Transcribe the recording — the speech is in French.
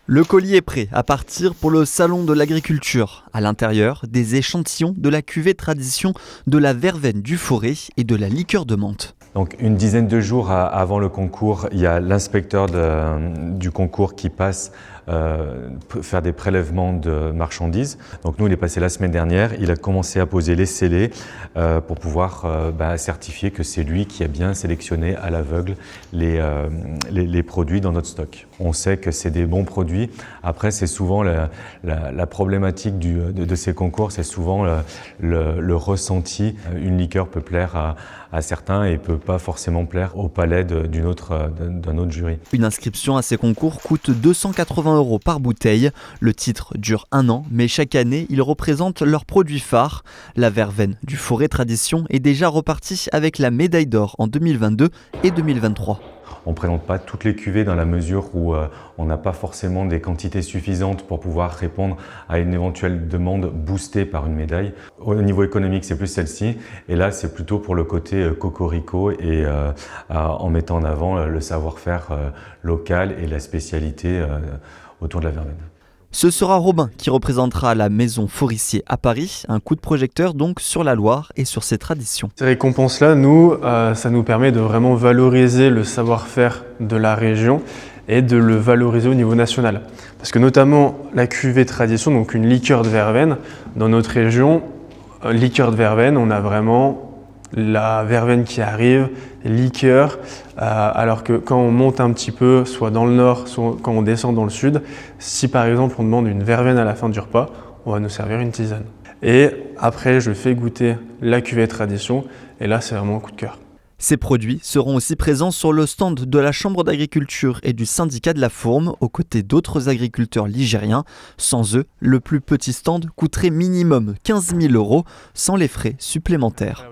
Le colis est prêt à partir pour le salon de l'agriculture. À l'intérieur, des échantillons de la cuvée tradition de la verveine du Forêt et de la liqueur de menthe. Donc une dizaine de jours avant le concours, il y a l'inspecteur du concours qui passe faire des prélèvements de marchandises. Donc nous, il est passé la semaine dernière, il a commencé à poser les scellés pour pouvoir certifier que c'est lui qui a bien sélectionné à l'aveugle les produits dans notre stock. On sait que c'est des bons produits. Après, c'est souvent la problématique de ces concours, c'est souvent le ressenti. Une liqueur peut plaire à certains et peut pas forcément plaire au palais d'un autre jury. Une inscription à ces concours coûte 280 € par bouteille. Le titre dure 1 an, mais chaque année, ils représentent leur produit phare. La verveine du Forêt Tradition est déjà repartie avec la médaille d'or en 2022 et 2023. On ne présente pas toutes les cuvées dans la mesure où on n'a pas forcément des quantités suffisantes pour pouvoir répondre à une éventuelle demande boostée par une médaille. Au niveau économique, c'est plus celle-ci. Et là, c'est plutôt pour le côté cocorico et en mettant en avant le savoir-faire local et la spécialité autour de la verveine. Ce sera Robin qui représentera la maison Forissier à Paris, un coup de projecteur donc sur la Loire et sur ses traditions. Ces récompenses-là, ça nous permet de vraiment valoriser le savoir-faire de la région et de le valoriser au niveau national. Parce que notamment la cuvée tradition, donc une liqueur de verveine, dans notre région, liqueur de verveine, on a vraiment la verveine qui arrive, liqueur, alors que quand on monte un petit peu, soit dans le nord, soit quand on descend dans le sud, si par exemple on demande une verveine à la fin du repas, on va nous servir une tisane. Et après, je fais goûter la cuvée tradition, et là c'est vraiment un coup de cœur. Ces produits seront aussi présents sur le stand de la Chambre d'agriculture et du syndicat de la Fourme, aux côtés d'autres agriculteurs ligériens. Sans eux, le plus petit stand coûterait minimum 15 000 € sans les frais supplémentaires.